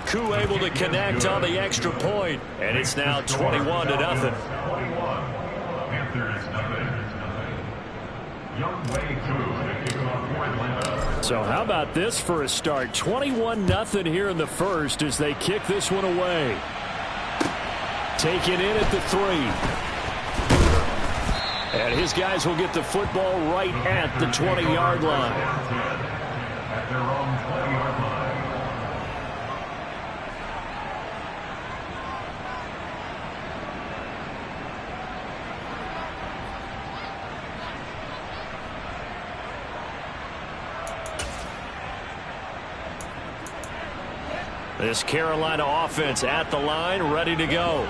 Ku able to connect on the extra point, and it's now 21-0. So how about this for a start? 21-0 here in the first as they kick this one away. Taken in at the 3. And his guys will get the football right at the 20-yard line. At their own 20-yard line. This Carolina offense at the line, ready to go.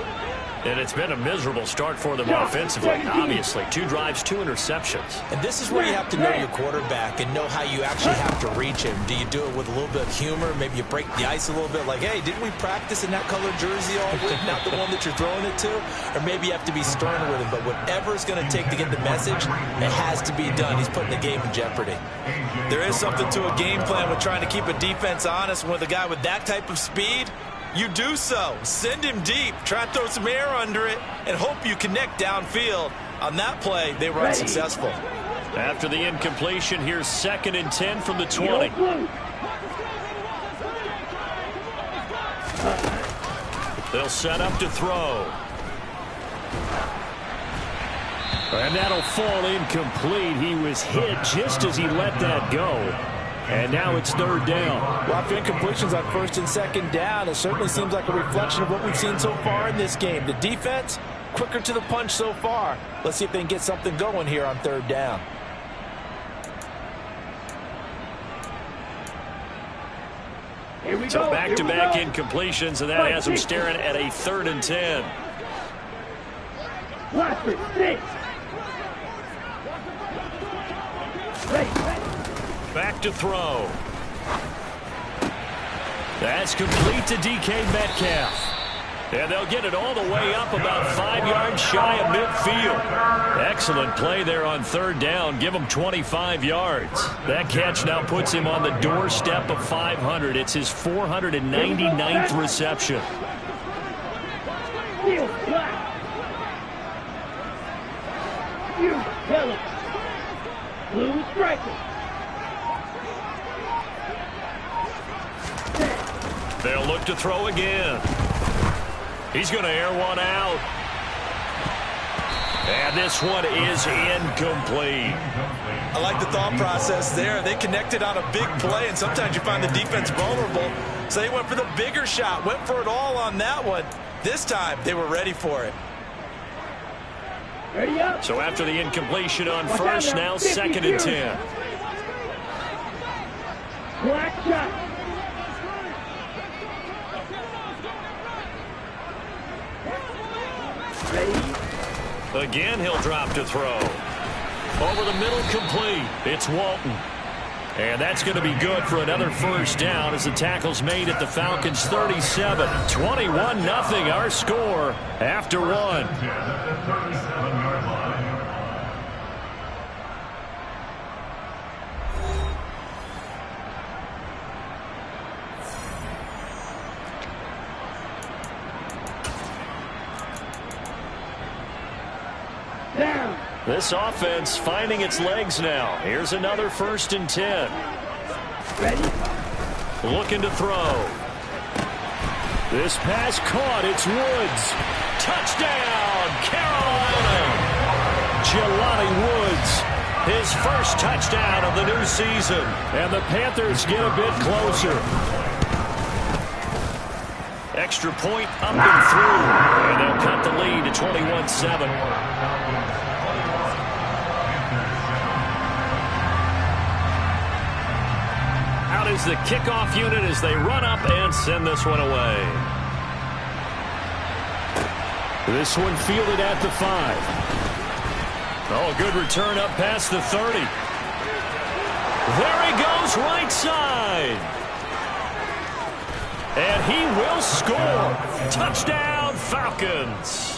And it's been a miserable start for them offensively, obviously. 2 drives, 2 interceptions. And this is where you have to know your quarterback and know how you actually have to reach him. Do you do it with a little bit of humor? Maybe you break the ice a little bit like, hey, didn't we practice in that colored jersey all week, not the one that you're throwing it to? Or maybe you have to be stern with him. But whatever it's going to take to get the message, it has to be done. He's putting the game in jeopardy. There is something to a game plan with trying to keep a defense honest. With a guy with that type of speed, you do so. Send him deep. Try to throw some air under it and hope you connect downfield. On that play, they were unsuccessful. After the incompletion, here's 2nd and 10 from the 20. They'll set up to throw. And that'll fall incomplete. He was hit just as he let that go. And now it's 3rd down. Rough incompletions on 1st and 2nd down. It certainly seems like a reflection of what we've seen so far in this game. The defense, quicker to the punch so far. Let's see if they can get something going here on 3rd down. So back-to-back incompletions, and that has them staring at a 3rd and 10. Back to throw. That's complete to DK Metcalf. And they'll get it all the way up about 5 yards shy of midfield. Excellent play there on 3rd down. Give him 25 yards. That catch now puts him on the doorstep of 500. It's his 499th reception. Blue striker. They'll look to throw again. He's going to air one out. And this one is incomplete. I like the thought process there. They connected on a big play, and sometimes you find the defense vulnerable. So they went for the bigger shot, went for it all on that one. This time, they were ready for it. So after the incompletion on 1st, now 2nd and 10. Black shot. Again, he'll drop to throw. Over the middle, complete. It's Walton. And that's going to be good for another 1st down as the tackle's made at the Falcons' 37. 21-0 our score after 1. This offense finding its legs now. Here's another 1st and 10. Looking to throw. This pass caught. It's Woods. Touchdown, Carolina. Jelani Woods. His first touchdown of the new season. And the Panthers get a bit closer. Extra point up and through. And they'll cut the lead to 21-7. Out is the kickoff unit as they run up and send this one away. This one fielded at the 5. Oh, good return up past the 30. There he goes, right side. And he will score. Touchdown, Falcons.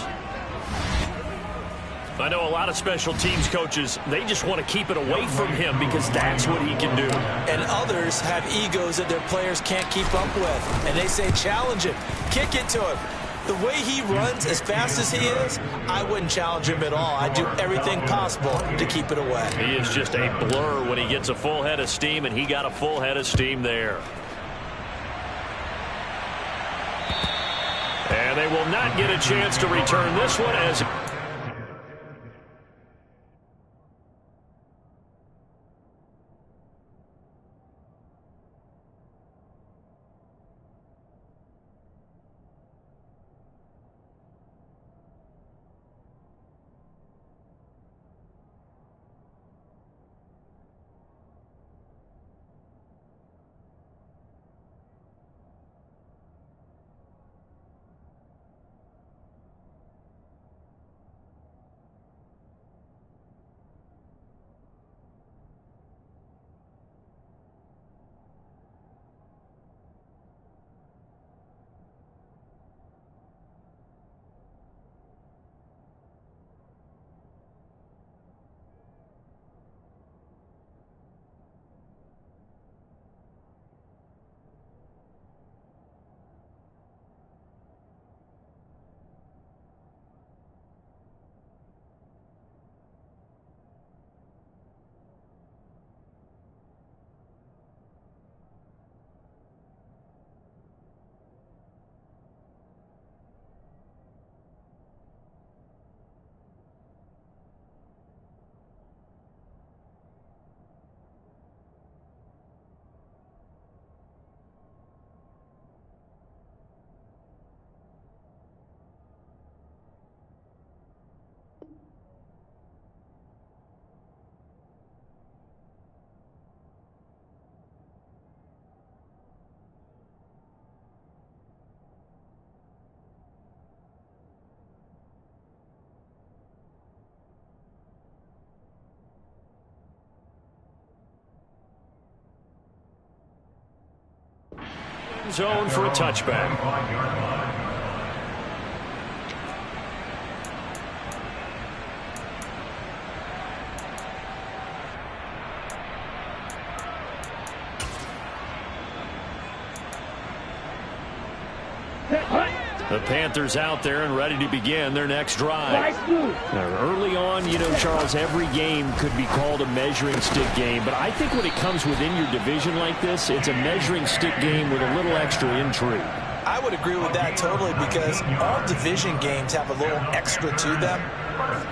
I know a lot of special teams coaches, they just want to keep it away from him because that's what he can do. And others have egos that their players can't keep up with. And they say, challenge him, kick it to him. The way he runs as fast as he is, I wouldn't challenge him at all. I'd do everything possible to keep it away. He is just a blur when he gets a full head of steam, and he got a full head of steam there. And they will not get a chance to return this one as... zone for a touchback. The Panthers out there and ready to begin their next drive. Now, early on, you know, Charles, every game could be called a measuring stick game, but I think when it comes within your division like this, it's a measuring stick game with a little extra intrigue. I would agree with that totally because all division games have a little extra to them.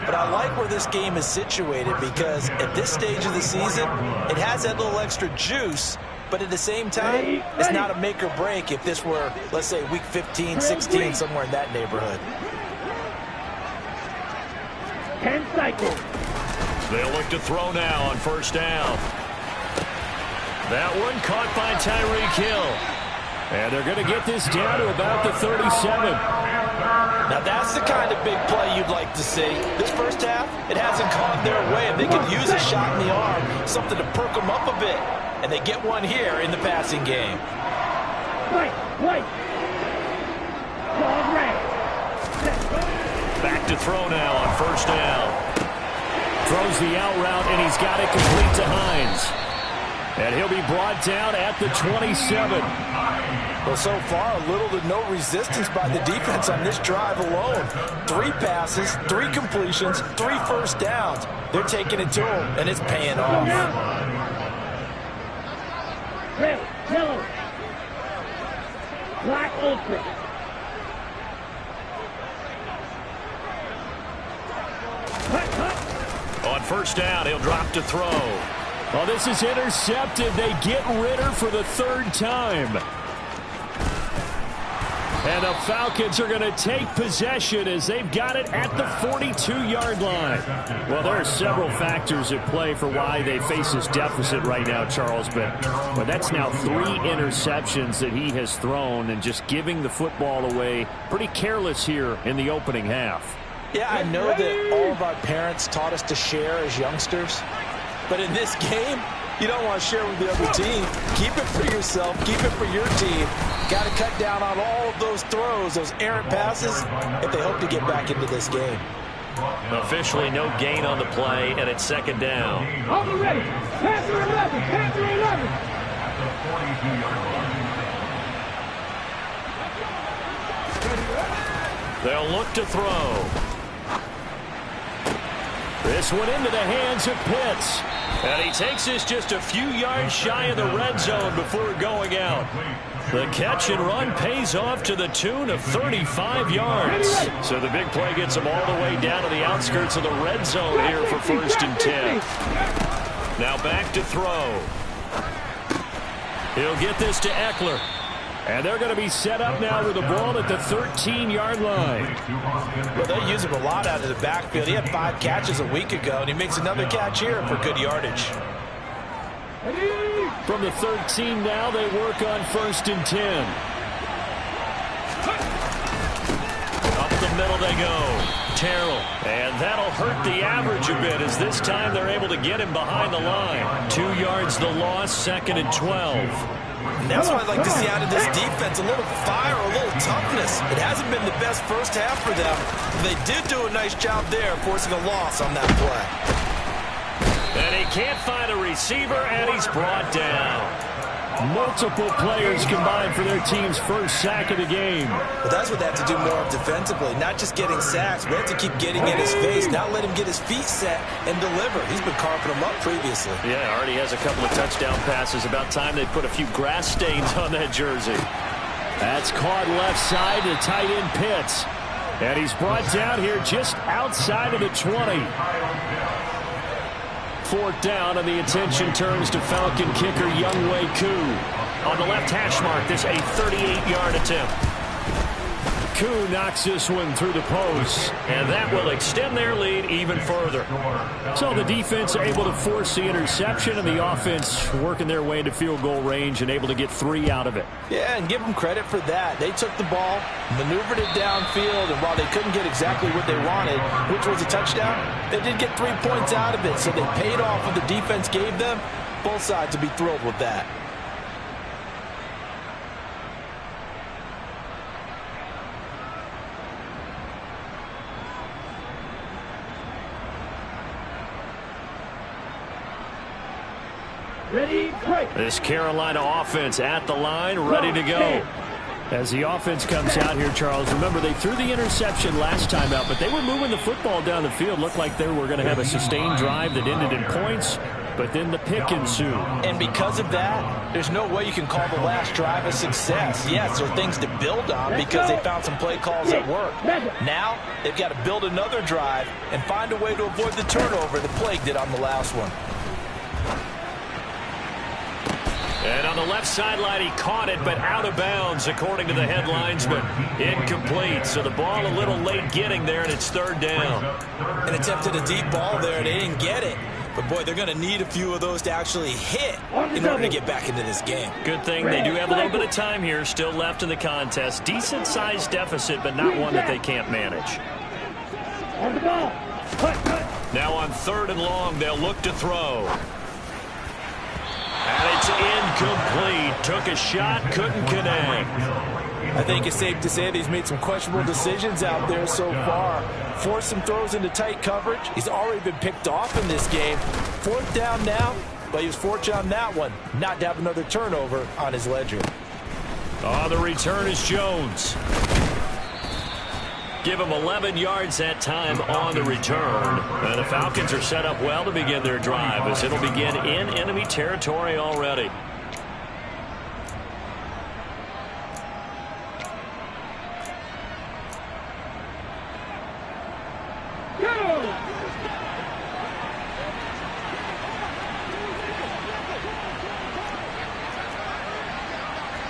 But I like where this game is situated because at this stage of the season, it has that little extra juice. But at the same time, it's not a make or break if this were, let's say, week 15, 16, somewhere in that neighborhood. 10 cycles. They'll look to throw now on first down. That one caught by Tyreek Hill. And they're going to get this down to about the 37. Now that's the kind of big play you'd like to see. This first half, it hasn't gone their way, and they could use a shot in the arm, something to perk them up a bit. And they get one here in the passing game. Wait. Back to throw now on first down. Throws the out route, and he's got it complete to Hines. And he'll be brought down at the 27. Well, so far, little to no resistance by the defense on this drive alone. 3 passes, 3 completions, 3 first downs. They're taking it to him, and it's paying off. Red, yellow, black, ultra. On first down, he'll drop to throw. Oh, this is intercepted. They get Ritter for the 3rd time. And the Falcons are going to take possession as they've got it at the 42-yard line. Well, there are several factors at play for why they face this deficit right now, Charles. But that's now 3 interceptions that he has thrown and just giving the football away pretty careless here in the opening half. Yeah, I know that all of our parents taught us to share as youngsters. But in this game, you don't want to share with the other team. Keep it for yourself. Keep it for your team. Got to cut down on all of those throws, those errant passes, if they hope to get back into this game. Officially no gain on the play, and it's second down. On the ready. Panther 11. Panther 11. They'll look to throw. This one into the hands of Pitts. And he takes this just a few yards shy of the red zone before going out. The catch and run pays off to the tune of 35 yards. So the big play gets him all the way down to the outskirts of the red zone here for 1st and 10. Now back to throw. He'll get this to Eckler. And they're going to be set up now with the ball at the 13-yard line. Well, they use him a lot out of the backfield. He had 5 catches a week ago, and he makes another catch here for good yardage. From the 13 now, they work on 1st and 10. Up the middle they go. Terrell. And that'll hurt the average a bit as this time they're able to get him behind the line. 2 yards the loss, 2nd and 12. And that's what I'd like to see out of this defense, a little fire, a little toughness. It hasn't been the best first half for them. They did do a nice job there, forcing a loss on that play. And he can't find a receiver, and he's brought down. Multiple players combined for their team's first sack of the game. But that's what they have to do more of defensively, not just getting sacks. We have to keep getting in his face, not let him get his feet set and deliver. He's been carving them up previously. Yeah, already has a couple of touchdown passes. About time they put a few grass stains on that jersey. That's caught left side to tight end Pitts. And he's brought down here just outside of the 20. 4th down, and the attention turns to Falcon kicker Younghoe Koo. On the left hash mark, this a 38-yard attempt. Koo knocks this one through the post, and that will extend their lead even further. So the defense able to force the interception, and the offense working their way into field goal range and able to get 3 out of it. Yeah, and give them credit for that. They took the ball, maneuvered it downfield, and while they couldn't get exactly what they wanted, which was a touchdown, they did get 3 points out of it, so they paid off what the defense gave them. Both sides will be thrilled with that. Ready, break. This Carolina offense at the line, ready to go. As the offense comes out here, Charles, remember they threw the interception last time out, but they were moving the football down the field. Looked like they were going to have a sustained drive that ended in points, but then the pick ensued. And because of that, there's no way you can call the last drive a success. Yes, there are things to build on because they found some play calls that work. Now, they've got to build another drive and find a way to avoid the turnover the Plague did on the last one. And on the left sideline, he caught it, but out of bounds, according to the head linesman. Incomplete, so the ball a little late getting there, and it's 3rd down. And attempted a deep ball there, and they didn't get it. But, boy, they're going to need a few of those to actually hit in order to get back into this game. Good thing they do have a little bit of time here still left in the contest. Decent-sized deficit, but not one that they can't manage. On the ball. Now on 3rd and long, they'll look to throw. And it's incomplete. Took a shot, couldn't connect. I think it's safe to say that he's made some questionable decisions out there so far. Forced some throws into tight coverage. He's already been picked off in this game. 4th down now, but he was fortunate on that one not to have another turnover on his ledger. On the return is Jones. Give him 11 yards that time on the return. And the Falcons are set up well to begin their drive as it'll begin in enemy territory already. Go!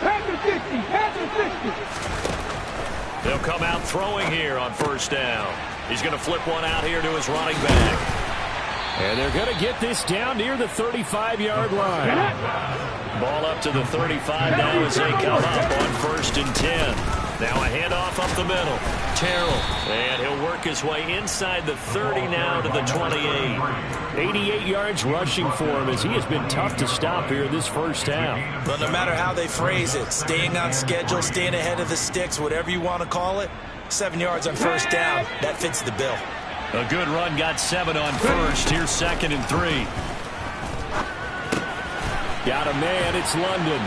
Panther 50, Panther 50. They'll come out throwing here on 1st down. He's going to flip one out here to his running back. And they're going to get this down near the 35-yard line. Ball up to the 35 now as they come up on 1st and 10. Now a handoff up the middle. Terrell. And he'll work his way inside the 30 now to the 28. 88 yards rushing for him as he has been tough to stop here this first half. But no matter how they phrase it, staying on schedule, staying ahead of the sticks, whatever you want to call it, 7 yards on 1st down, that fits the bill. A good run, got 7 on first. Here's 2nd and 3. Got a man, it's London.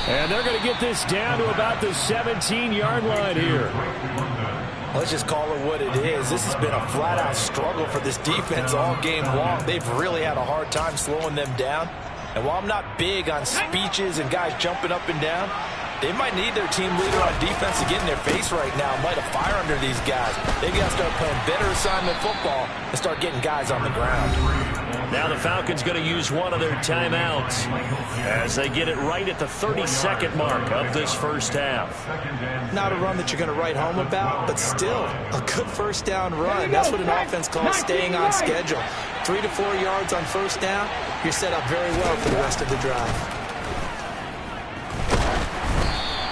And they're going to get this down to about the 17-yard line here. Let's just call it what it is. This has been a flat-out struggle for this defense all game long. They've really had a hard time slowing them down. And while I'm not big on speeches and guys jumping up and down, they might need their team leader on defense to get in their face right now, light a fire under these guys. They've got to start playing better assignment football and start getting guys on the ground. Now the Falcons going to use one of their timeouts as they get it right at the 32nd mark of this first half. Not a run that you're going to write home about, but still a good first down run. That's what an offense calls staying on schedule. 3 to 4 yards on first down, you're set up very well for the rest of the drive.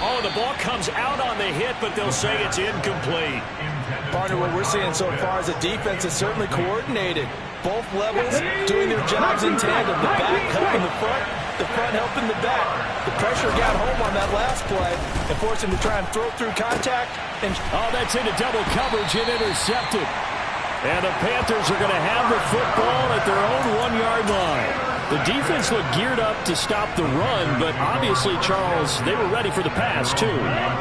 Oh, the ball comes out on the hit, but they'll say it's incomplete. Partner, what we're seeing so far is the defense is certainly coordinated. Both levels doing their jobs in tandem. The back helping the front helping the back. The pressure got home on that last play and forced him to try and throw through contact. And that's into double coverage and intercepted. And the Panthers are going to have the football at their own 1-yard line. The defense looked geared up to stop the run, but obviously, Charles, they were ready for the pass, too.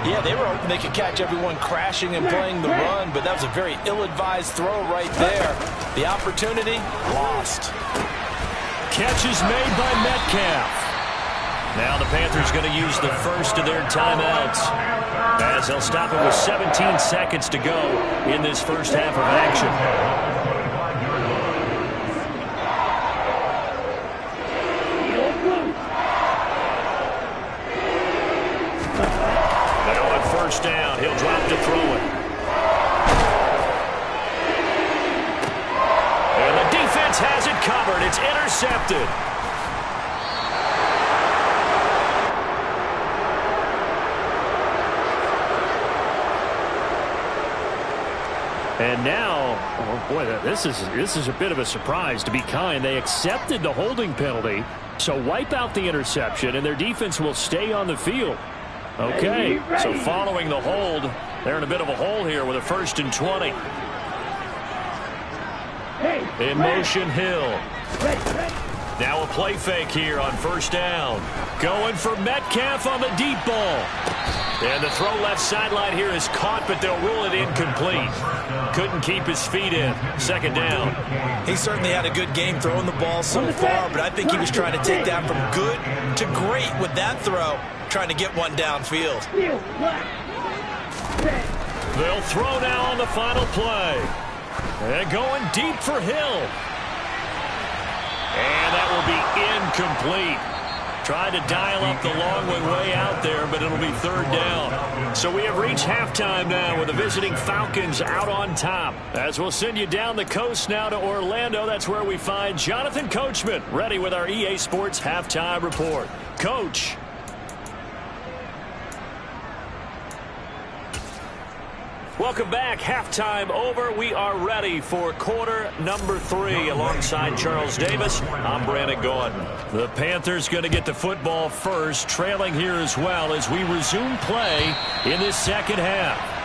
Yeah, they were hoping they could catch everyone crashing and playing the run, but that was a very ill-advised throw right there. The opportunity, lost. Catch is made by Metcalf. Now the Panthers going to use the first of their timeouts as they'll stop it with 17 seconds to go in this first half of action. Down. He'll drop to throw it. And the defense has it covered. It's intercepted. And now, oh boy, this is a bit of a surprise, to be kind. They accepted the holding penalty, so wipe out the interception, and their defense will stay on the field. Okay, so following the hold, they're in a bit of a hole here with a 1st and 20. In motion, Hill. Now a play fake here on first down. Going for Metcalf on the deep ball. And the throw left sideline here is caught, but they'll rule it incomplete. Couldn't keep his feet in. 2nd down. He certainly had a good game throwing the ball so far, but I think he was trying to take that from good to great with that throw. Trying to get one downfield. They'll throw now on the final play. And going deep for Hill. And that will be incomplete. Tried to dial up the long one way out there, but it'll be 3rd down. So we have reached halftime now with the visiting Falcons out on top. As we'll send you down the coast now to Orlando, that's where we find Jonathan Coachman ready with our EA Sports Halftime Report. Coach. Welcome back. Halftime over. We are ready for quarter number 3 alongside Charles Davis. I'm Brandon Gordon. The Panthers going to get the football first, trailing here as well as we resume play in this second half.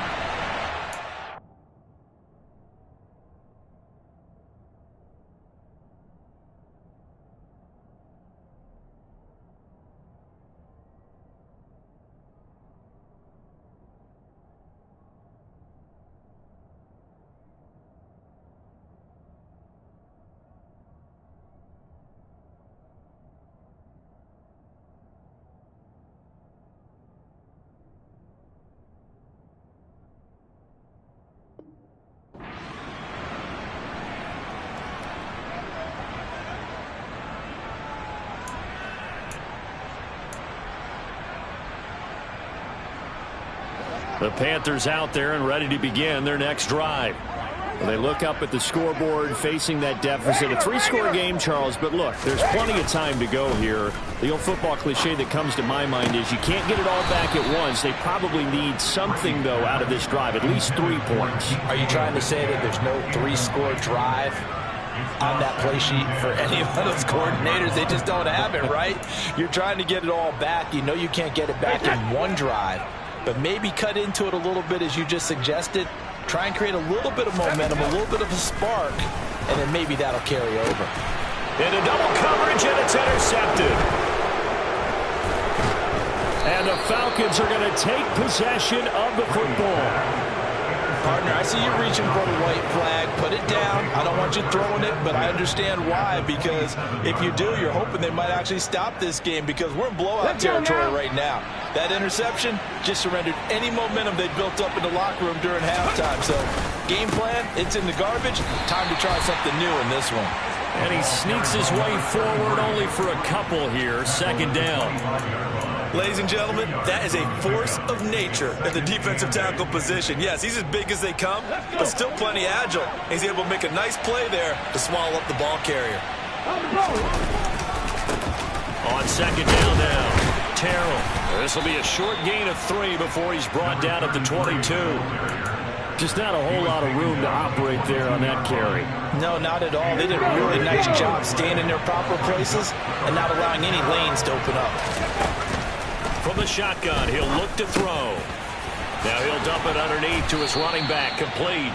The Panthers out there and ready to begin their next drive. Well, they look up at the scoreboard facing that deficit. A 3-score game, Charles, but look, there's plenty of time to go here. The old football cliche that comes to my mind is you can't get it all back at once. They probably need something, though, out of this drive, at least 3 points. Are you trying to say that there's no 3-score drive on that play sheet for any of those coordinators? They just don't have it, right? You're trying to get it all back. You know you can't get it back in one drive, but maybe cut into it a little bit as you just suggested Try and create a little bit of momentum, a little bit of a spark, and then maybe that'll carry over. Into double coverage, and it's intercepted. And the Falcons are going to take possession of the football. Partner, I see you reaching for the white flag. Put it down. I don't want you throwing it, but I understand why, because if you do, you're hoping they might actually stop this game, because we're in blowout territory right now. That interception just surrendered any momentum they built up in the locker room during halftime. So, game plan, it's in the garbage. Time to try something new in this one. And he sneaks his way forward only for a couple here. Second down. Ladies and gentlemen, that is a force of nature in the defensive tackle position. Yes, he's as big as they come, but still plenty agile. He's able to make a nice play there to swallow up the ball carrier. On second down now, Terrell. This will be a short gain of 3 before he's brought down at the 22. Just not a whole lot of room to operate there on that carry. No, not at all. They did a really nice job staying in their proper places and not allowing any lanes to open up. From the shotgun, he'll look to throw. Now he'll dump it underneath to his running back, complete.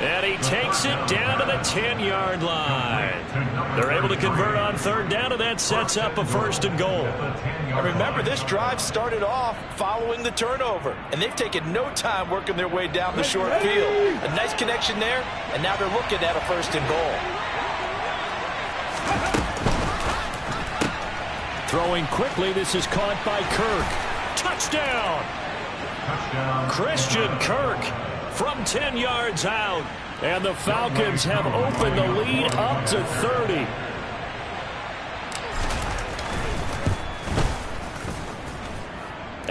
And he takes it down to the 10-yard line. They're able to convert on third down, and that sets up a first and goal. And remember, this drive started off following the turnover, and they've taken no time working their way down the short field. A nice connection there, and now they're looking at a first and goal. Throwing quickly, this is caught by Kirk. Touchdown! Christian Kirk from 10 yards out. And the Falcons have opened the lead up to 30.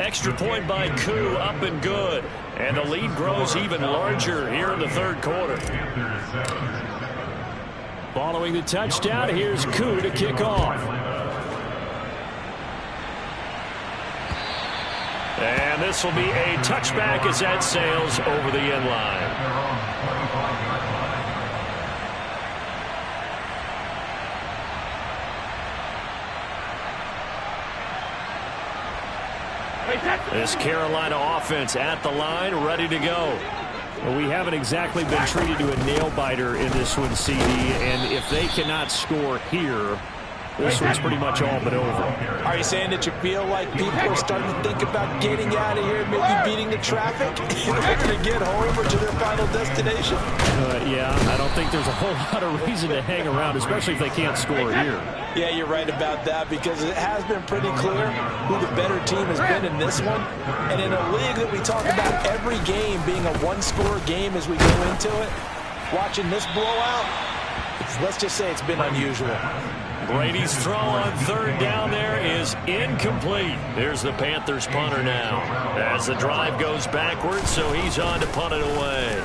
Extra point by Koo, up and good. And the lead grows even larger here in the third quarter. Following the touchdown, here's Koo to kick off. And this will be a touchback as that sails over the end line. This Carolina offense at the line, ready to go. Well, we haven't exactly been treated to a nail-biter in this one, CD, and if they cannot score here, this one's pretty much all but over. Are you saying that you feel like people are starting to think about getting out of here, maybe beating the traffic in order to get home or to their final destination? Yeah, I don't think there's a whole lot of reason to hang around, especially if they can't score here. Yeah, you're right about that, because it has been pretty clear who the better team has been in this one. And in a league that we talk about every game being a one-score game as we go into it, watching this blowout, let's just say it's been unusual. Brady's throw on third down there is incomplete. There's the Panthers punter now as the drive goes backwards, so he's on to punt it away.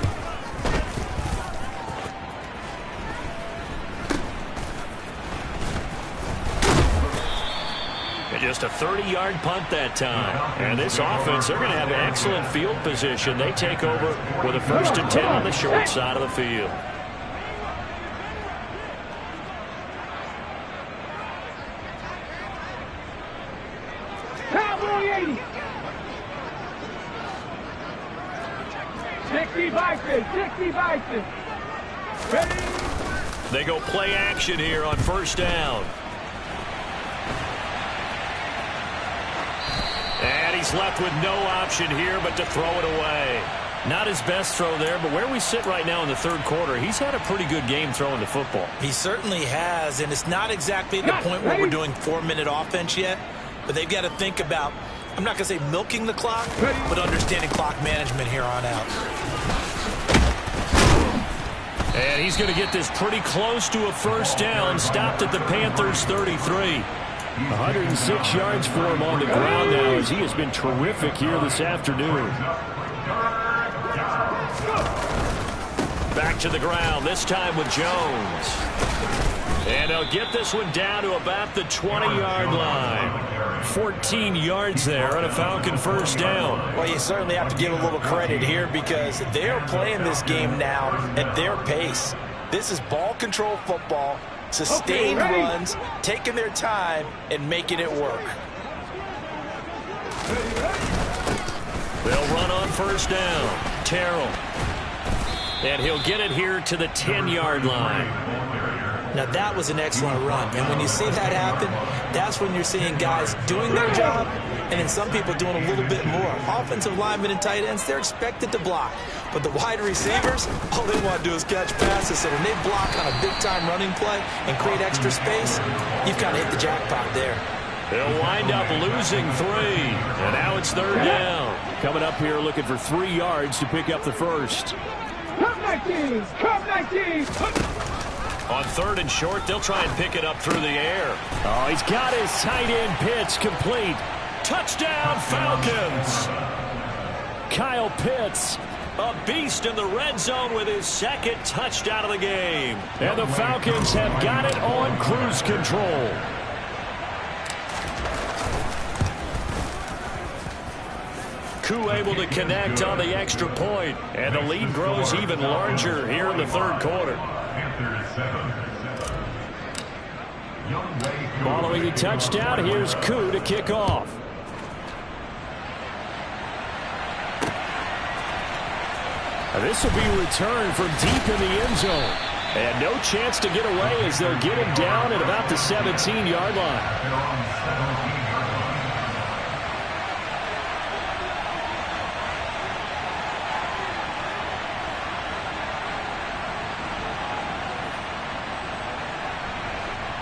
And just a 30-yard punt that time. And this offense, they're going to have an excellent field position. They take over with a 1st and 10 on the short side of the field. Cowboy 80. 60 Bison, 60 Bison. Ready? They go play action here on first down. And he's left with no option here but to throw it away. Not his best throw there, but where we sit right now in the third quarter, he's had a pretty good game throwing the football. He certainly has, and it's not exactly the point where we're doing 4-minute offense yet, but they've got to think about, I'm not going to say milking the clock, but understanding clock management here on out. And he's going to get this pretty close to a first down, stopped at the Panthers' 33. 106 yards for him on the ground now as he has been terrific here this afternoon. Back to the ground, this time with Jones. And they'll get this one down to about the 20-yard line. 14 yards there on a Falcon first down. Well, you certainly have to give a little credit here because they're playing this game now at their pace. This is ball control football, sustained runs, taking their time, and making it work. They'll run on first down. Terrell. And he'll get it here to the 10-yard line. Now, that was an excellent run. And when you see that happen, that's when you're seeing guys doing their job and then some people doing a little bit more. Offensive linemen and tight ends, they're expected to block. But the wide receivers, all they want to do is catch passes. So when they block on a big-time running play and create extra space, you've kind of hit the jackpot there. They'll wind up losing 3. And now it's 3rd down. Coming up here looking for 3 yards to pick up the first. Come 19! Come 19! On 3rd and short, they'll try and pick it up through the air. Oh, he's got his tight end pitch complete. Touchdown, Falcons! Kyle Pitts, a beast in the red zone with his 2nd touchdown of the game. And the Falcons have got it on cruise control. Koo able to connect on the extra point, and the lead grows even larger here in the 3rd quarter. Following the touchdown, here's Koo to kick off. This will be returned from deep in the end zone. And no chance to get away as they'll get him down at about the 17-yard line.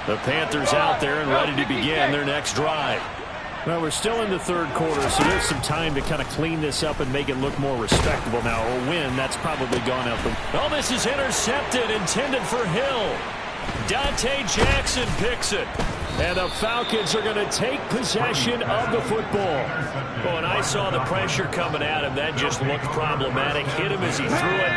The Panthers out there and ready to begin their next drive. Well, we're still in the 3rd quarter, so there's some time to kind of clean this up and make it look more respectable now. Or win, that's probably gone out the... Oh, this is intercepted, intended for Hill. Dante Jackson picks it. And the Falcons are going to take possession of the football. Oh, and I saw the pressure coming at him. That just looked problematic. Hit him as he threw it,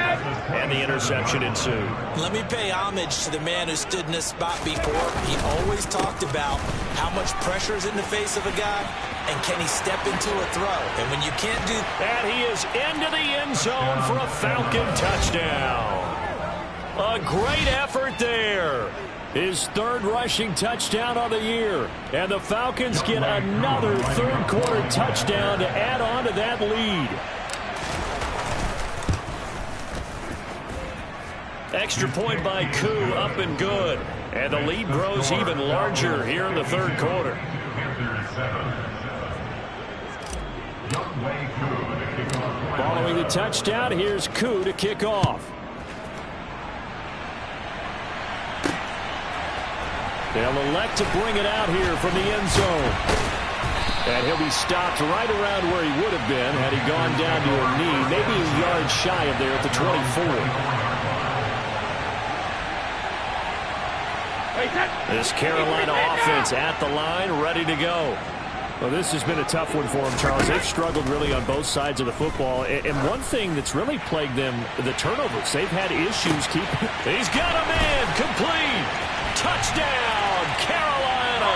and the interception ensued. Let me pay homage to the man who stood in this spot before. He always talked about how much pressure is in the face of a guy, and can he step into a throw. And when you can't do that, he is into the end zone for a Falcon touchdown. A great effort there. His 3rd rushing touchdown of the year. And the Falcons get another 3rd quarter touchdown to add on to that lead. Extra point by Koo, up and good. And the lead grows even larger here in the 3rd quarter. Following the touchdown, here's Koo to kick off. They'll elect to bring it out here from the end zone. And he'll be stopped right around where he would have been had he gone down to a knee, maybe a yard shy of there at the 24. This Carolina offense at the line, ready to go. Well, this has been a tough one for them, Charles. They've struggled really on both sides of the football. And one thing that's really plagued them, the turnovers. They've had issues keeping... He's got a man, complete. Touchdown, Carolina.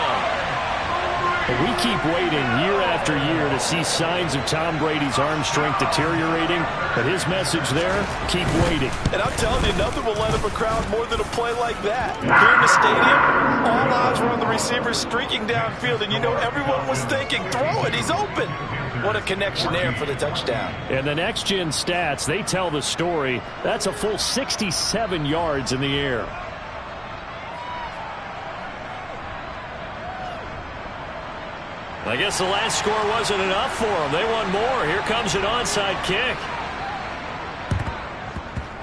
We keep waiting year after year to see signs of Tom Brady's arm strength deteriorating, but his message there, keep waiting. And I'm telling you, nothing will let up a crowd more than a play like that. Here in the stadium, all eyes were on the receiver streaking downfield, and you know everyone was thinking, throw it, he's open. What a connection there for the touchdown. And the next-gen stats, they tell the story. That's a full 67 yards in the air. I guess the last score wasn't enough for them. They want more. Here comes an onside kick.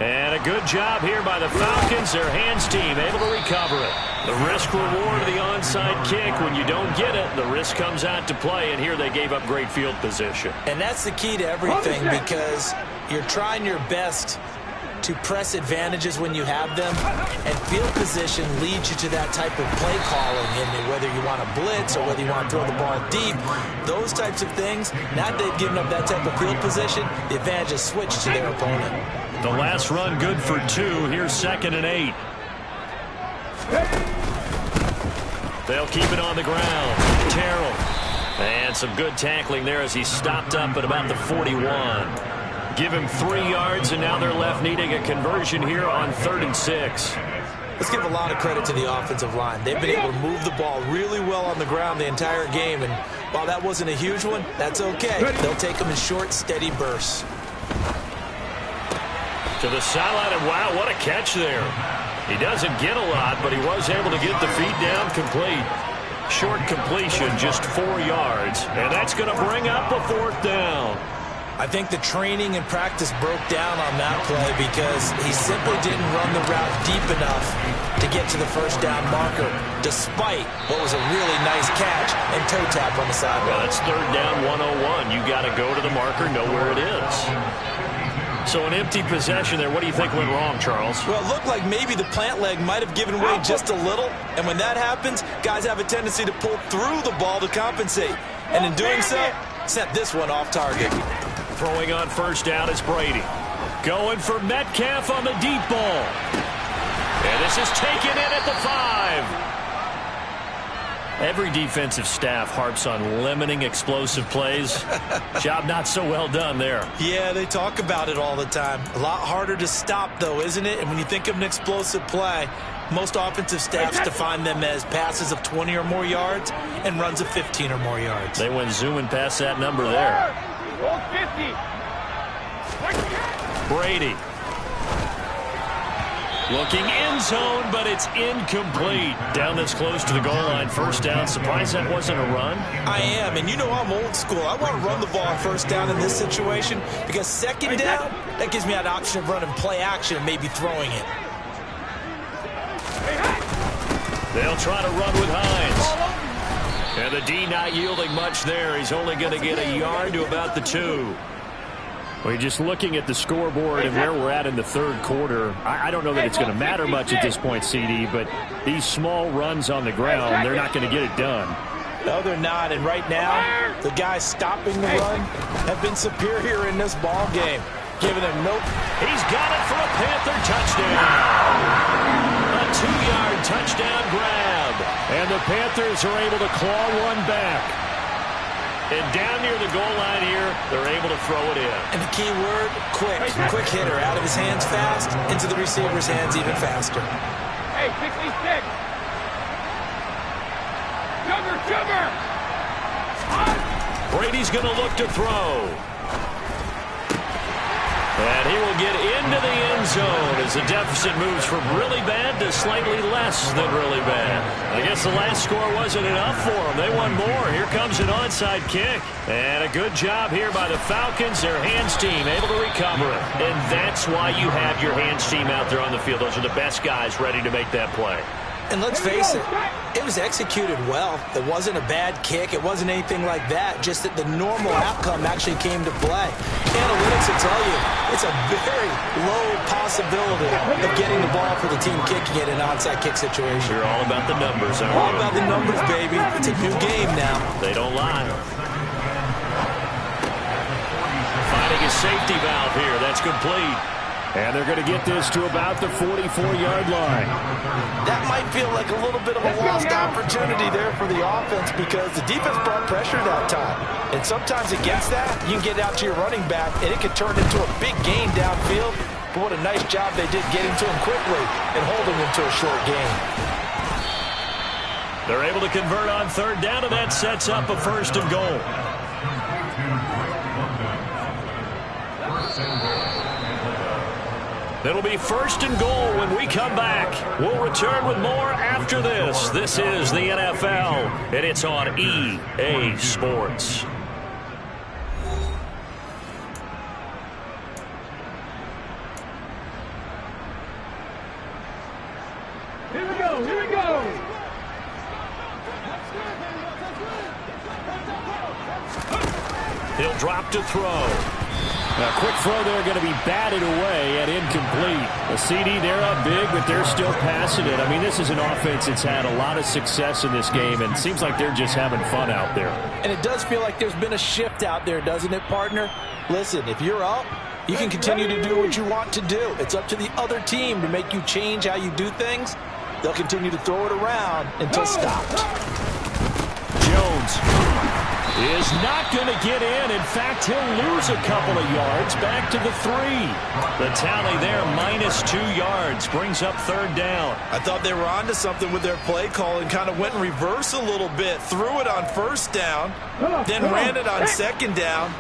And a good job here by the Falcons. Their hands team able to recover it. The risk reward of the onside kick. When you don't get it, the risk comes out to play. And here they gave up great field position. And that's the key to everything, because you're trying your best to press advantages when you have them, and field position leads you to that type of play calling, and whether you want to blitz or whether you want to throw the ball deep, those types of things. Now that they've given up that type of field position, the advantage is switched to their opponent. The last run good for 2. Here's 2nd and 8. They'll keep it on the ground. Terrell. And some good tackling there as he stopped up at about the 41. Give him 3 yards, and now they're left needing a conversion here on 3rd and 6. Let's give a lot of credit to the offensive line. They've been able to move the ball really well on the ground the entire game, and while that wasn't a huge one, that's okay. They'll take them in short, steady bursts. To the sideline, and wow, what a catch there. He doesn't get a lot, but he was able to get the feet down complete. Short completion, just 4 yards, and that's going to bring up a 4th down. I think the training and practice broke down on that play because he simply didn't run the route deep enough to get to the first down marker, despite what was a really nice catch and toe tap on the sideline. Well, that's 3rd down 101. You got to go to the marker, know where it is. So an empty possession there. What do you think went wrong, Charles? Well, it looked like maybe the plant leg might have given way just a little, and when that happens, guys have a tendency to pull through the ball to compensate, and in doing so, sent this one off target. Throwing on 1st down is Brady. Going for Metcalf on the deep ball. And this is taken in at the 5. Every defensive staff harps on limiting explosive plays. Job not so well done there. Yeah, they talk about it all the time. A lot harder to stop, though, isn't it? And when you think of an explosive play, most offensive staffs define them as passes of 20 or more yards and runs of 15 or more yards. They went zooming past that number there. 50. Brady. Looking end zone, but it's incomplete. Down this close to the goal line, 1st down. Surprised that wasn't a run? I am, and you know I'm old school. I want to run the ball on 1st down in this situation because 2nd down, that gives me that option of running play action and maybe throwing it. They'll try to run with Hines. And the D not yielding much there. He's only going to get a yard to about the 2. Well, you're just looking at the scoreboard and where we're at in the 3rd quarter. I don't know that it's going to matter much at this point, CD, but these small runs on the ground, they're not going to get it done. No, they're not. And right now, the guys stopping the run have been superior in this ball game. Giving him nope. He's got it for a Panther touchdown. A 2-yard touchdown grab. And the Panthers are able to claw one back. And down near the goal line here, they're able to throw it in. And the key word, quick. Quick hitter. Out of his hands fast, into the receiver's hands even faster. Hey, 66. Sugar. Brady's going to look to throw. And he will get into the end zone as the deficit moves from really bad to slightly less than really bad. I guess the last score wasn't enough for them. They won more. Here comes an onside kick. And a good job here by the Falcons. Their hands team able to recover it. And that's why you have your hands team out there on the field. Those are the best guys ready to make that play. And let's face it, it was executed well. It wasn't a bad kick. It wasn't anything like that. Just that the normal outcome actually came to play. Analytics will tell you it's a very low possibility of getting the ball for the team kicking it in an onside kick situation. You're all about the numbers, aren't you? All about the numbers, baby. It's a new game now. They don't lie. Finding a safety valve here. That's complete. And they're going to get this to about the 44-yard line. That might feel like a little bit of a lost opportunity there for the offense because the defense brought pressure that time. And sometimes against that, you can get out to your running back, and it can turn into a big gain downfield. But what a nice job they did getting to him quickly and holding him to a short gain. They're able to convert on 3rd down, and that sets up a 1st and goal. It'll be 1st and goal when we come back. We'll return with more after this. This is the NFL, and it's on EA Sports. Here we go. He'll drop to throw. A quick throw there, going to be batted away and incomplete. A CD, they're up big, but they're still passing it. I mean, this is an offense that's had a lot of success in this game, and it seems like they're just having fun out there. And it does feel like there's been a shift out there, doesn't it, partner? Listen, if you're up, you can continue to do what you want to do. It's up to the other team to make you change how you do things. They'll continue to throw it around until stopped. Jones is not going to get in. In fact, he'll lose a couple of yards back to the 3. The tally there, -2 yards, brings up 3rd down. I thought they were onto something with their play call and kind of went in reverse a little bit. Threw it on 1st down, then ran it on 2nd down.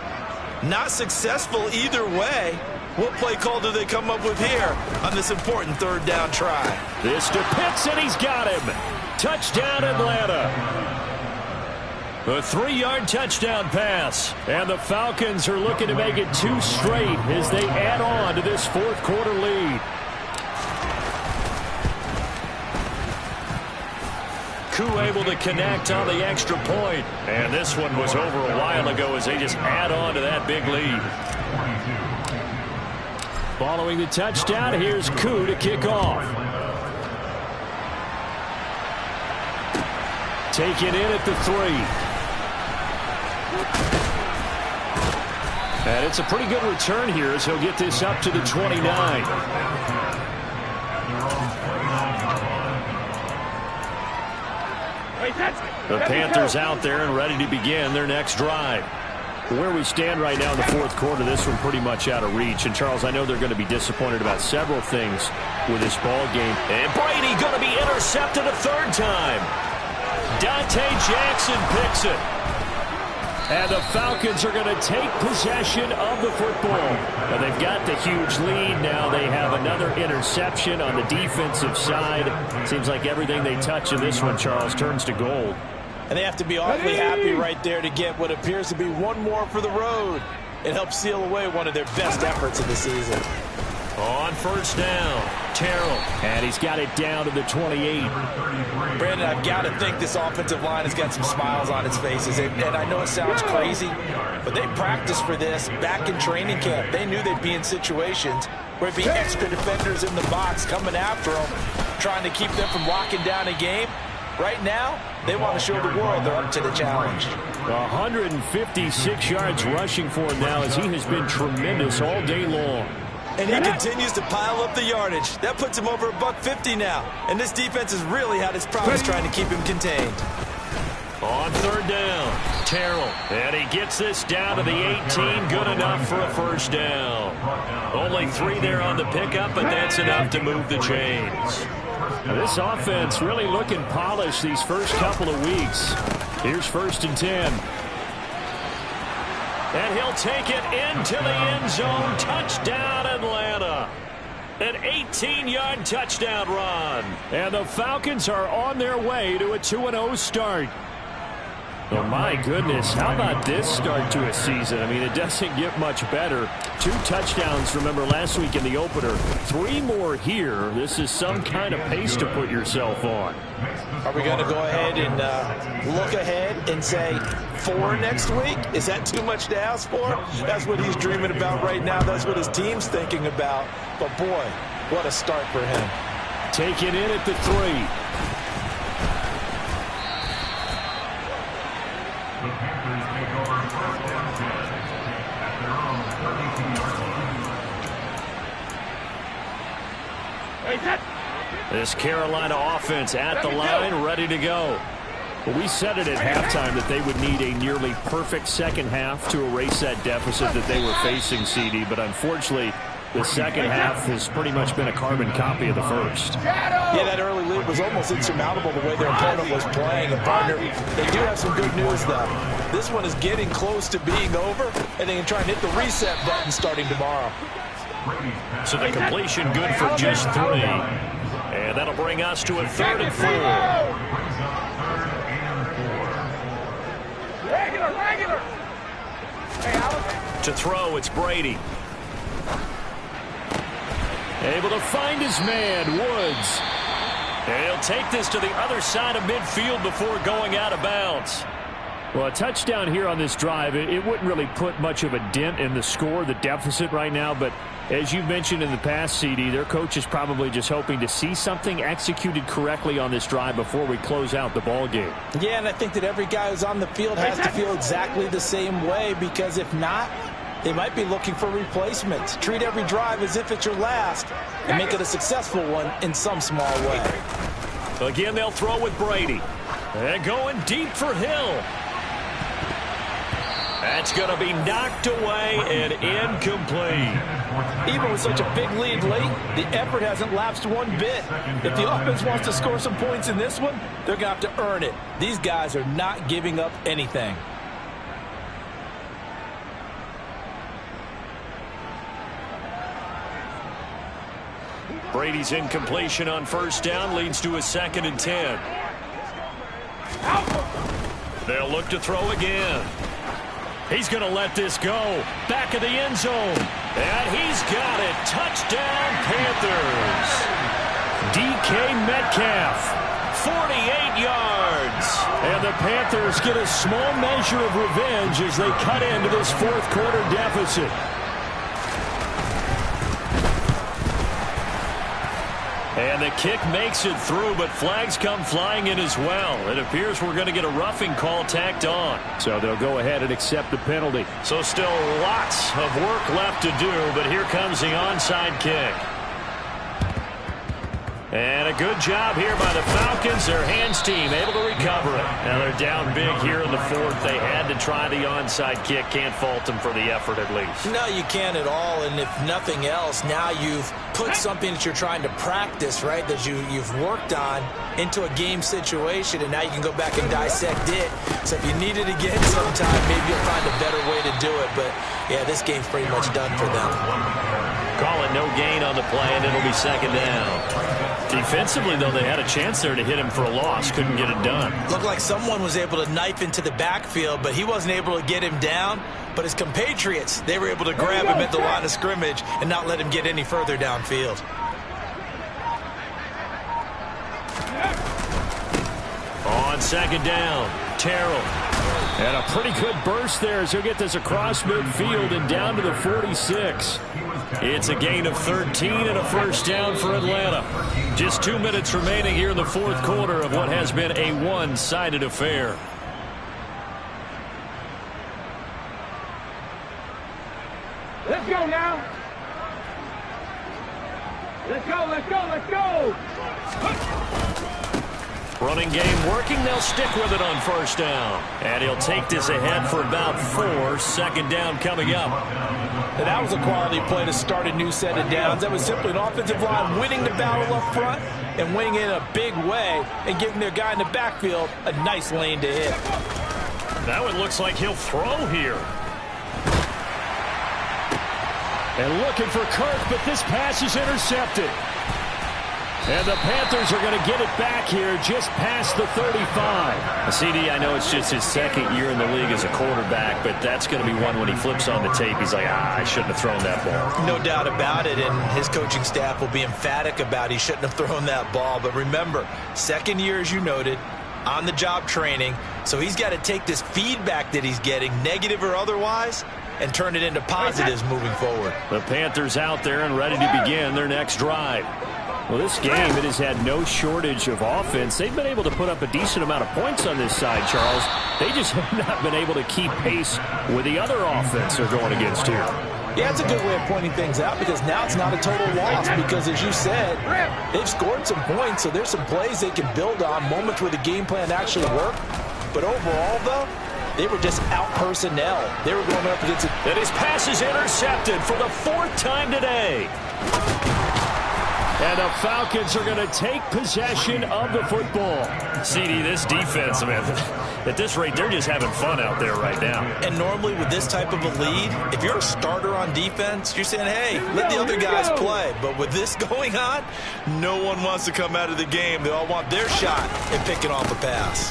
Not successful either way, What play call do they come up with here on this important third down try? This to Pitts, and he's got him. Touchdown, Atlanta. A 3-yard touchdown pass. And the Falcons are looking to make it 2 straight as they add on to this fourth quarter lead. Koo able to connect on the extra point. And this one was over a while ago as they just add on to that big lead. Following the touchdown, here's Koo to kick off. Taken in at the 3. And it's a pretty good return here as he'll get this up to the 29. The Panthers out there and ready to begin their next drive. Where we stand right now in the fourth quarter, this one pretty much out of reach. And, Charles, I know they're going to be disappointed about several things with this ball game. And Brady going to be intercepted a third time. Dante Jackson picks it. And the Falcons are going to take possession of the football. Well, they've got the huge lead. Now they have another interception on the defensive side. Seems like everything they touch in this one, Charles, turns to gold. And they have to be awfully happy right there to get what appears to be one more for the road. It helps seal away one of their best efforts of the season. On first down, Terrell. And he's got it down to the 28. Brandon, I've got to think this offensive line has got some smiles on its faces. And I know it sounds crazy, but they practiced for this back in training camp. They knew they'd be in situations where there'd be extra defenders in the box coming after them, trying to keep them from locking down a game. Right now, they want to show the world they're up to the challenge. 156 yards rushing for him now as he has been tremendous all day long. And he continues to pile up the yardage. That puts him over $150 now. And this defense has really had its problems trying to keep him contained. On third down, Terrell. And he gets this down to the 18. Good enough for a first down. Only 3 there on the pickup, but that's enough to move the chains. Now this offense really looking polished these first couple of weeks. Here's 1st and 10. And he'll take it into the end zone. Touchdown, Atlanta. An 18-yard touchdown run. And the Falcons are on their way to a 2-0 start. Oh, my goodness. How about this start to a season? I mean, it doesn't get much better. 2 touchdowns, remember, last week in the opener. 3 more here. This is some kind of pace to put yourself on. Are we going to go ahead and look ahead and say 4 next week? Is that too much to ask for? That's what he's dreaming about right now. That's what his team's thinking about. But, boy, what a start for him. Taken in at the 3. This Carolina offense at the line, ready to go. Well, we said it at halftime that they would need a nearly perfect second half to erase that deficit that they were facing, CD. But unfortunately, the second half has pretty much been a carbon copy of the first. Yeah, that early lead was almost insurmountable the way their opponent was playing. And, partner, they do have some good news, though. This one is getting close to being over, and they can try and hit the reset button starting tomorrow. So the completion good for just 3. And that'll bring us to a 3rd and 4. Regular. To throw, it's Brady. Able to find his man, Woods. And he'll take this to the other side of midfield before going out of bounds. Well, a touchdown here on this drive, it wouldn't really put much of a dent in the score, the deficit right now. But as you mentioned in the past, CD, their coach is probably just hoping to see something executed correctly on this drive before we close out the ball game. Yeah, and I think that every guy who's on the field has to feel exactly the same way, because if not, they might be looking for replacements. Treat every drive as if it's your last and make it a successful one in some small way. Again, they'll throw with Brady. And going deep for Hill. That's going to be knocked away and incomplete. Even with such a big lead late, the effort hasn't lapsed one bit. If the offense wants to score some points in this one, they're going to have to earn it. These guys are not giving up anything. Brady's incompletion on first down leads to a 2nd and 10. They'll look to throw again. He's going to let this go. Back of the end zone. And he's got it. Touchdown, Panthers. DK Metcalf, 48 yards. And the Panthers get a small measure of revenge as they cut into this 4th quarter deficit. And the kick makes it through, but flags come flying in as well. It appears we're going to get a roughing call tacked on. So they'll go ahead and accept the penalty. So still lots of work left to do, but here comes the onside kick. And a good job here by the Falcons. Their hands team able to recover it. Now they're down big here in the 4th. They had to try the onside kick. Can't fault them for the effort at least. No, you can't at all. And if nothing else, now you've put something that you're trying to practice, right, that you've worked on into a game situation, and now you can go back and dissect it. So if you need it again sometime, maybe you'll find a better way to do it. But, yeah, this game's pretty much done for them. Call it no gain on the play, and it'll be 2nd down. Defensively, though, they had a chance there to hit him for a loss. Couldn't get it done. Looked like someone was able to knife into the backfield, but he wasn't able to get him down. But his compatriots, they were able to grab him at the line of scrimmage and not let him get any further downfield. On 2nd down, Terrell. And a pretty good burst there as he'll get this across midfield and down to the 46. It's a gain of 13 and a first down for Atlanta. Just 2 minutes remaining here in the 4th quarter of what has been a one-sided affair. Let's go now. Let's go, let's go, let's go. Running game working. They'll stick with it on first down. And he'll take this ahead for about 4. 2nd down coming up. And that was a quality play to start a new set of downs. That was simply an offensive line winning the battle up front and winning in a big way and giving their guy in the backfield a nice lane to hit. That one looks like he'll throw here. And looking for Kirk, but this pass is intercepted. And the Panthers are going to get it back here just past the 35. CD, I know it's just his 2nd year in the league as a quarterback, but that's going to be one when he flips on the tape. He's like, I shouldn't have thrown that ball. No doubt about it, and his coaching staff will be emphatic about he shouldn't have thrown that ball. But remember, 2nd year, as you noted, on-the-job training, so he's got to take this feedback that he's getting, negative or otherwise, and turn it into positives moving forward. The Panthers out there and ready to begin their next drive. Well, this game, it has had no shortage of offense. They've been able to put up a decent amount of points on this side, Charles. They just have not been able to keep pace with the other offense they're going against here. Yeah, it's a good way of pointing things out because now it's not a total loss because, as you said, they've scored some points, so there's some plays they can build on, moments where the game plan actually worked. But overall, though, they were just out personnel. They were going up against it. And his pass is intercepted for the 4th time today. And the Falcons are going to take possession of the football. CD, this defense, man, at this rate, they're just having fun out there right now. And normally with this type of a lead, if you're a starter on defense, you're saying, hey, let the other guys play. But with this going on, no one wants to come out of the game. They all want their shot at picking off a pass.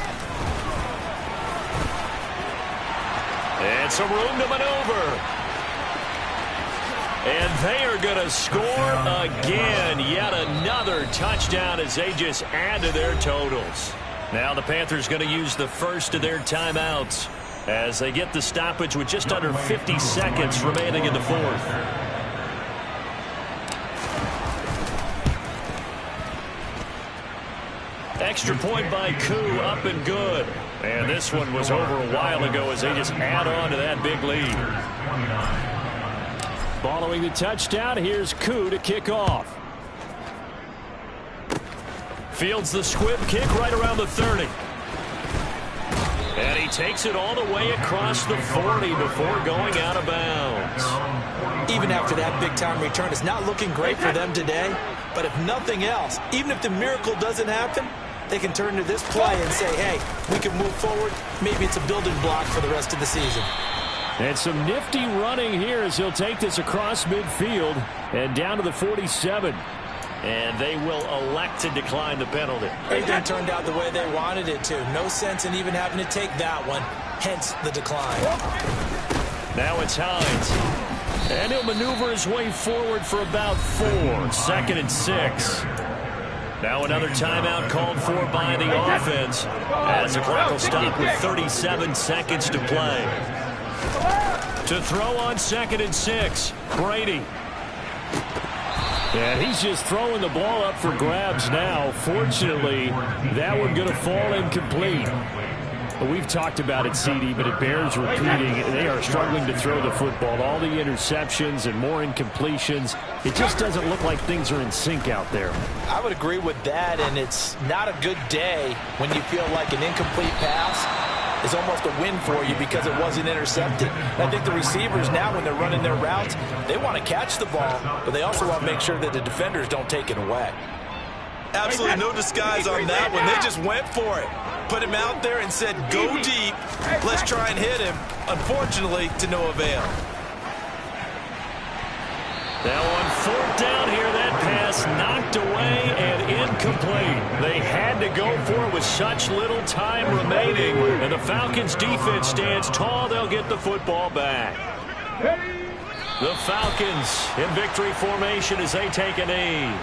And some room to maneuver. And they are going to score again. Yet another touchdown as they just add to their totals. Now the Panthers going to use the first of their timeouts as they get the stoppage with just under 50 seconds remaining in the 4th. Extra point by Koo, up and good. And this one was over a while ago as they just add on to that big lead. Following the touchdown, here's Koo to kick off. Fields the squib kick right around the 30. And he takes it all the way across the 40 before going out of bounds. Even after that big-time return, it's not looking great for them today. But if nothing else, even if the miracle doesn't happen, they can turn to this play and say, hey, we can move forward. Maybe it's a building block for the rest of the season. And some nifty running here as he'll take this across midfield and down to the 47. And they will elect to decline the penalty. Everything turned out the way they wanted it to. No sense in even having to take that one, hence the decline. Now it's Hines. And he'll maneuver his way forward for about 4. 2nd and 6. Now another timeout called for by the offense as the clock will stop with 37 seconds to play. To throw on 2nd and 6, Brady. And he's just throwing the ball up for grabs now. Fortunately, that one going to fall incomplete. We've talked about it, CD, but it bears repeating. They are struggling to throw the football. All the interceptions and more incompletions. It just doesn't look like things are in sync out there. I would agree with that, and it's not a good day when you feel like an incomplete pass is almost a win for you because it wasn't intercepted. And I think the receivers now, when they're running their routes, they want to catch the ball, but they also want to make sure that the defenders don't take it away. Absolutely no disguise on that one. They just went for it. Put him out there and said, go deep. Let's try and hit him. Unfortunately, to no avail. Now on 4th down here, that pass knocked away and incomplete. They had to go for it with such little time remaining. And the Falcons defense stands tall. They'll get the football back. The Falcons in victory formation as they take a knee.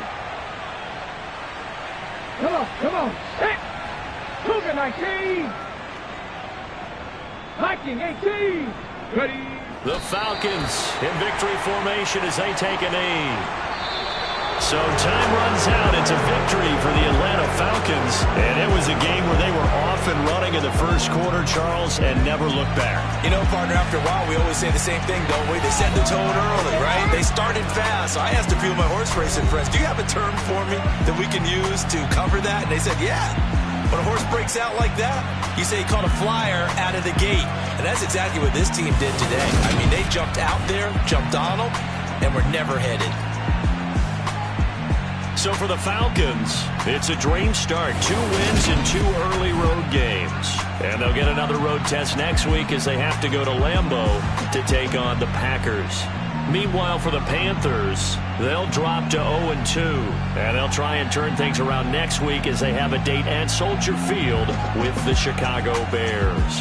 Come on. Hey. Cougar 19. Viking 18. Ready. The Falcons in victory formation as they take a knee. So time runs out. It's a victory for the Atlanta Falcons. And it was a game where they were off and running in the first quarter, Charles, and never looked back. You know, partner, after a while, we always say the same thing, don't we? They set the tone early, right? They started fast. So I asked a few of my horse racing friends, do you have a term for me that we can use to cover that? And they said, yeah. When a horse breaks out like that, you say he caught a flyer out of the gate. And that's exactly what this team did today. I mean, they jumped out there, jumped on them, and were never headed. So for the Falcons, it's a dream start. 2 wins in 2 early road games. And they'll get another road test next week as they have to go to Lambeau to take on the Packers. Meanwhile, for the Panthers, they'll drop to 0-2. And they'll try and turn things around next week as they have a date at Soldier Field with the Chicago Bears.